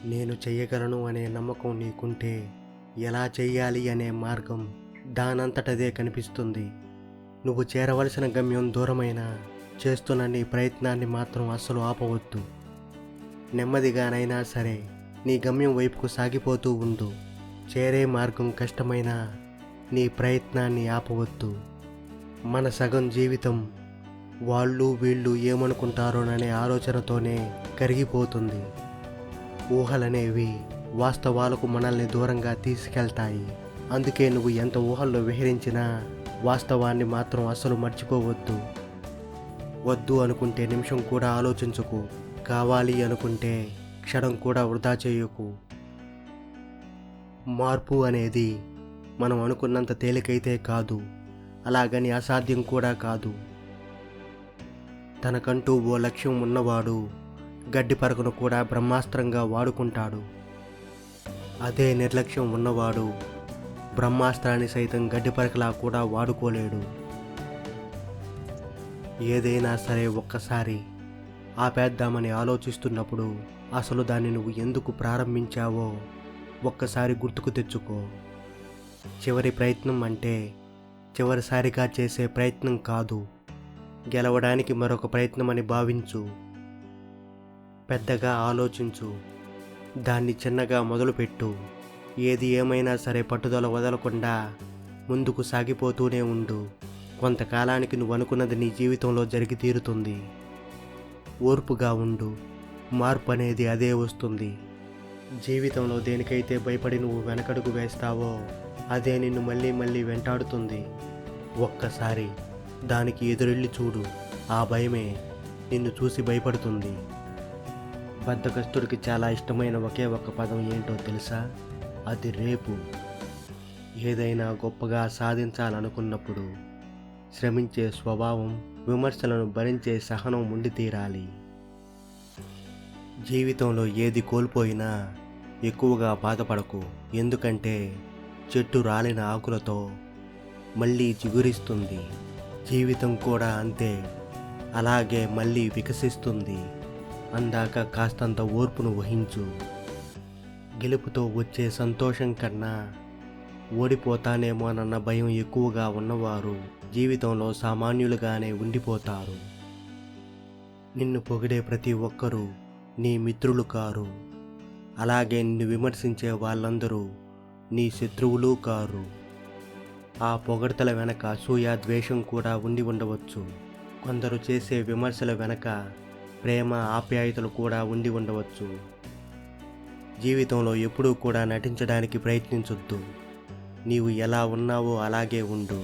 నేను చెయ్యగలను అనే నమ్మకం నీకుంటే ఎలా చెయ్యాలి అనే మార్గం దానంతటదే కనిపిస్తుంది. నువ్వు చేరవలసిన గమ్యం దూరమైనా చేస్తున్న నీ ప్రయత్నాన్ని మాత్రం అస్సలు ఆపవద్దు. నెమ్మదిగానైనా సరే నీ గమ్యం వైపుకు సాగిపోతూ ఉండు. చేరే మార్గం కష్టమైనా నీ ప్రయత్నాన్ని ఆపవద్దు. మన సగం జీవితం వాళ్ళు వీళ్ళు ఏమనుకుంటారోననే ఆలోచనతోనే కరిగిపోతుంది. ఊహలనేవి వాస్తవాలకు మనల్ని దూరంగా తీసుకెళ్తాయి. అందుకే నువ్వు ఎంత ఊహల్లో విహరించినా వాస్తవాన్ని మాత్రం అస్సలు మర్చిపోవద్దు. వద్దు అనుకుంటే నిమిషం కూడా ఆలోచించకు. కావాలి అనుకుంటే క్షణం కూడా వృధా చేయకు. మార్పు అనేది మనం అనుకున్నంత తేలికైతే కాదు, అలాగని అసాధ్యం కూడా కాదు. తనకంటూ ఓ లక్ష్యం ఉన్నవాడు గడ్డి పరకను కూడా బ్రహ్మాస్త్రంగా వాడుకుంటాడు. అదే నిర్లక్ష్యం ఉన్నవాడు బ్రహ్మాస్త్రాన్ని సైతం గడ్డి పరకలా కూడా వాడుకోలేడు. ఏదైనా సరే ఒక్కసారి ఆపేద్దామని ఆలోచిస్తున్నప్పుడు అసలు దాన్ని నువ్వు ఎందుకు ప్రారంభించావో ఒక్కసారి గుర్తుకు తెచ్చుకో. చివరి ప్రయత్నం అంటే చివరిసారిగా చేసే ప్రయత్నం కాదు, గెలవడానికి మరొక ప్రయత్నం అని భావించు. పెద్దగా ఆలోచించు, దాన్ని చిన్నగా మొదలుపెట్టు. ఏది ఏమైనా సరే పట్టుదల వదలకుండా ముందుకు సాగిపోతూనే ఉండు. కొంతకాలానికి నువ్వు అనుకున్నది నీ జీవితంలో జరిగి తీరుతుంది. ఓర్పుగా ఉండు, మార్పు అనేది అదే వస్తుంది. జీవితంలో దేనికైతే భయపడి నువ్వు వెనకడుగు వేస్తావో అదే నిన్ను మళ్ళీ మళ్ళీ వెంటాడుతుంది. ఒక్కసారి దానికి ఎదురెళ్ళి చూడు, ఆ భయమే నిన్ను చూసి భయపడుతుంది. బద్ధకస్తుడికి చాలా ఇష్టమైన ఒకే ఒక్క పదం ఏంటో తెలుసా? అది రేపు. ఏదైనా గొప్పగా సాధించాలనుకున్నప్పుడు శ్రమించే స్వభావం, విమర్శలను భరించే సహనం ఉండి తీరాలి. జీవితంలో ఏది కోల్పోయినా ఎక్కువగా బాధపడకు. ఎందుకంటే చెట్టు రాలిన ఆకులతో మళ్ళీ చిగురిస్తుంది. జీవితం కూడా అంతే, అలాగే మళ్ళీ వికసిస్తుంది. అందాక కాస్తంత ఓర్పును వహించు. గెలుపుతో వచ్చే సంతోషం కన్నా ఓడిపోతానేమోనన్న భయం ఎక్కువగా ఉన్నవారు జీవితంలో సామాన్యులుగానే ఉండిపోతారు. నిన్ను పొగిడే ప్రతి ఒక్కరూ నీ మిత్రులు కారు, అలాగే నిన్ను విమర్శించే వాళ్ళందరూ నీ శత్రువులు కారు. ఆ పొగడ్తల వెనక అసూయ, ద్వేషం కూడా ఉండి ఉండవచ్చు. కొందరు చేసే విమర్శల వెనక ప్రేమ, ఆప్యాయతలు కూడా ఉండి ఉండవచ్చు. జీవితంలో ఎప్పుడూ కూడా నటించడానికి ప్రయత్నించొద్దు. నీవు ఎలా ఉన్నావో అలాగే ఉండు.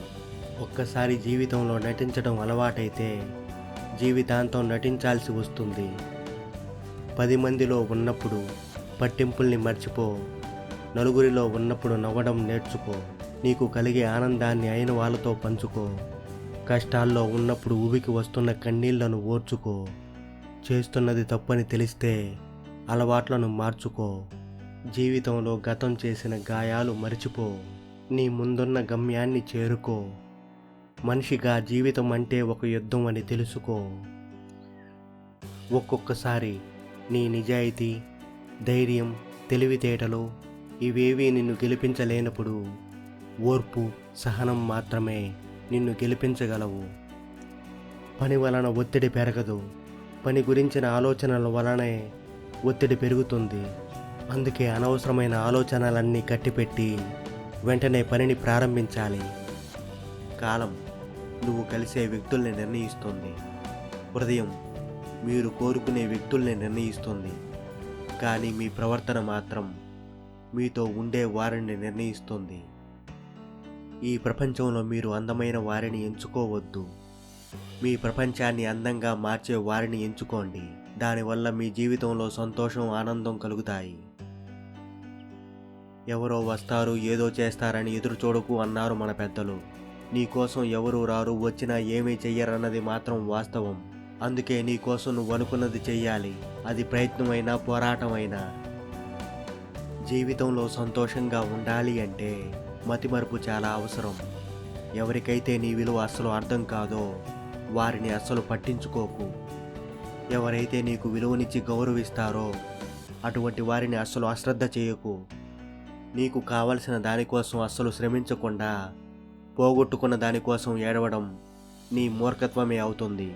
ఒక్కసారి జీవితంలో నటించడం అలవాటైతే జీవితాంతం నటించాల్సి వస్తుంది. 10 మందిలో ఉన్నప్పుడు పట్టింపుల్ని మర్చిపో. నలుగురిలో ఉన్నప్పుడు నవ్వడం నేర్చుకో. నీకు కలిగే ఆనందాన్ని అయిన వాళ్ళతో పంచుకో. కష్టాల్లో ఉన్నప్పుడు ఊబికి వస్తున్న కన్నీళ్లను ఓర్చుకో. చేస్తున్నది తప్పని తెలిస్తే అలవాట్లను మార్చుకో. జీవితంలో గతం చేసిన గాయాలు మరిచిపో. నీ ముందున్న గమ్యాన్ని చేరుకో. మనిషిగా జీవితం అంటే ఒక యుద్ధం అని తెలుసుకో. ఒక్కొక్కసారి నీ నిజాయితీ, ధైర్యం, తెలివితేటలు ఇవేవీ నిన్ను గెలిపించలేనప్పుడు ఓర్పు, సహనం మాత్రమే నిన్ను గెలిపించగలవు. పని వలన ఒత్తిడి పెరగదు, పని గురించిన ఆలోచనల వలనే ఒత్తిడి పెరుగుతుంది. అందుకే అనవసరమైన ఆలోచనలన్నీ కట్టిపెట్టి వెంటనే పనిని ప్రారంభించాలి. కాలం నువ్వు కలిసే వ్యక్తుల్ని నిర్ణయిస్తుంది. హృదయం మీరు కోరుకునే వ్యక్తుల్ని నిర్ణయిస్తుంది. కానీ మీ ప్రవర్తన మాత్రం మీతో ఉండే వారిని నిర్ణయిస్తుంది. ఈ ప్రపంచంలో మీరు అందమైన వారిని ఎంచుకోవద్దు. మీ ప్రపంచాన్ని అందంగా మార్చే వారిని ఎంచుకోండి. దానివల్ల మీ జీవితంలో సంతోషం, ఆనందం కలుగుతాయి. ఎవరో వస్తారు, ఏదో చేస్తారని ఎదురు చూడకు అన్నారు మన పెద్దలు. నీకోసం ఎవరు రారు, వచ్చినా ఏమీ చెయ్యరన్నది మాత్రం వాస్తవం. అందుకే నీకోసం నువ్వు అనుకున్నది చెయ్యాలి. అది ప్రయత్నమైనా, పోరాటమైనా. జీవితంలో సంతోషంగా ఉండాలి అంటే మతిమరుపు చాలా అవసరం. ఎవరికైతే నీ విలువ అస్సలు అర్థం కాదో వారిని అస్సలు పట్టించుకోకు. ఎవరైతే నీకు విలువనిచ్చి గౌరవిస్తారో అటువంటి వారిని అస్సలు అశ్రద్ధ చేయకు. నీకు కావలసిన దానికోసం అస్సలు శ్రమించకుండా పోగొట్టుకున్న దానికోసం ఏడవడం నీ మూర్ఖత్వమే అవుతుంది.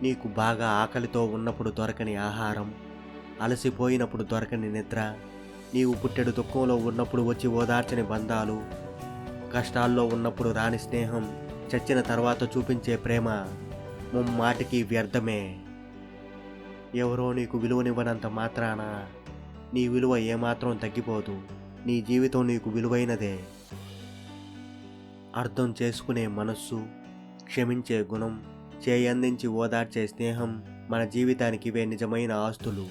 నీకు బాగా ఆకలితో ఉన్నప్పుడు దొరకని ఆహారం, అలసిపోయినప్పుడు దొరకని నిద్ర, నీవు పుట్టెడు దుఃఖంలో ఉన్నప్పుడు వచ్చి ఓదార్చని బంధాలు, కష్టాల్లో ఉన్నప్పుడు రాని స్నేహం, చచ్చిన తర్వాత చూపించే ప్రేమ ముమ్మాటికి వ్యర్థమే. ఎవరో నీకు విలువనివ్వనంత మాత్రాన నీ విలువ ఏమాత్రం తగ్గిపోదు. నీ జీవితం నీకు విలువైనదే. అర్థం చేసుకునే మనస్సు, క్షమించే గుణం, చేయందించి ఓదార్చే స్నేహం మన జీవితానికి ఇవే నిజమైన ఆస్తులు.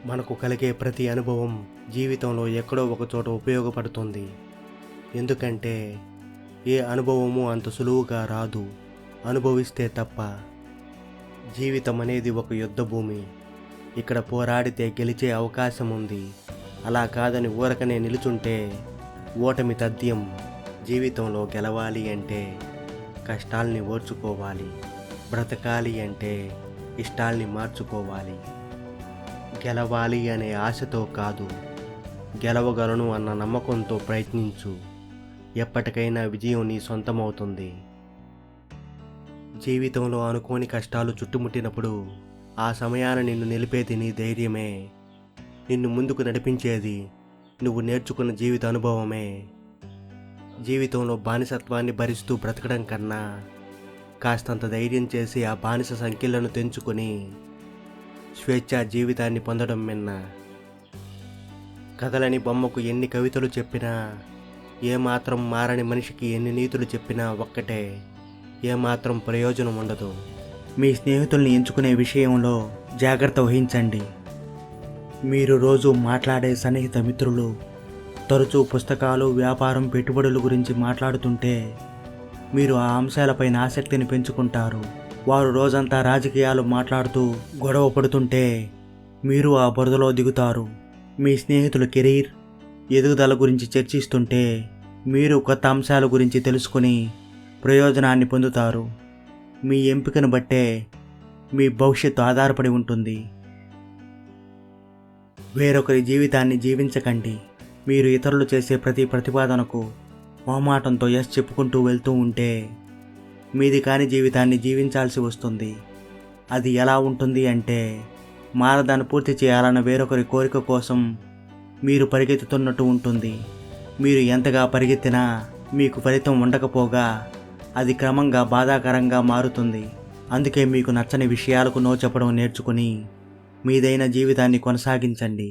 మనకు కలిగే ప్రతి అనుభవం జీవితంలో ఎక్కడో ఒక చోట ఉపయోగపడుతుంది. ఎందుకంటే ఏ అనుభవము అంత సులువుగా రాదు, అనుభవిస్తే తప్ప. జీవితం అనేది ఒక యుద్ధ భూమి. ఇక్కడ పోరాడితే గెలిచే అవకాశం ఉంది. అలా కాదని ఊరకనే నిలుచుంటే ఓటమి తథ్యం. జీవితంలో గెలవాలి అంటే కష్టాల్ని ఓర్చుకోవాలి. బ్రతకాలి అంటే ఇష్టాల్ని మార్చుకోవాలి. గెలవాలి అనే ఆశతో కాదు, గెలవగలను అన్న నమ్మకంతో ప్రయత్నించు. ఎప్పటికైనా విజయం నీ సొంతమవుతుంది. జీవితంలో అనుకోని కష్టాలు చుట్టుముట్టినప్పుడు ఆ సమయాన నిన్ను నిలిపేది నీ ధైర్యమే. నిన్ను ముందుకు నడిపించేది నువ్వు నేర్చుకున్న జీవిత అనుభవమే. జీవితంలో బానిసత్వాన్ని భరిస్తూ బ్రతకడం కన్నా కాస్తంత ధైర్యం చేసి ఆ బానిస సంఖ్యలను తెంచుకొని స్వేచ్ఛా జీవితాన్ని పొందడం మిన్న. కథలని బొమ్మకు ఎన్ని కవితలు చెప్పినా, ఏమాత్రం మారని మనిషికి ఎన్ని నీతులు చెప్పినా ఒక్కటే, ఏమాత్రం ప్రయోజనం ఉండదు. మీ స్నేహితుల్ని ఎంచుకునే విషయంలో జాగ్రత్త వహించండి. మీరు రోజు మాట్లాడే సన్నిహిత మిత్రులు తరచూ పుస్తకాలు, వ్యాపారం, పెట్టుబడుల గురించి మాట్లాడుతుంటే మీరు ఆ అంశాలపైన ఆసక్తిని పెంచుకుంటారు. వారు రోజంతా రాజకీయాలు మాట్లాడుతూ గొడవ పడుతుంటే మీరు ఆ బురదలో దిగుతారు. మీ స్నేహితులు కెరీర్, ఎదుగుదల గురించి చర్చిస్తుంటే మీరు కొత్త అంశాల గురించి తెలుసుకుని ప్రయోజనాన్ని పొందుతారు. మీ ఎంపికను బట్టే మీ భవిష్యత్తు ఆధారపడి ఉంటుంది. వేరొకరి జీవితాన్ని జీవించకండి. మీరు ఇతరులు చేసే ప్రతి ప్రతిపాదనకు మొహమాటంతో ఎస్ చెప్పుకుంటూ వెళ్తూ ఉంటే మీది కాని జీవితాన్ని జీవించాల్సి వస్తుంది. అది ఎలా ఉంటుంది అంటే మారదాన్ని పూర్తి చేయాలన్న వేరొకరి కోరిక కోసం మీరు పరిగెత్తుతున్నట్టు ఉంటుంది. మీరు ఎంతగా పరిగెత్తినా మీకు ఫలితం ఉండకపోగా అది క్రమంగా బాధాకరంగా మారుతుంది. అందుకే మీకు నచ్చని విషయాలకు నో చెప్పడం నేర్చుకుని మీదైన జీవితాన్ని కొనసాగించండి.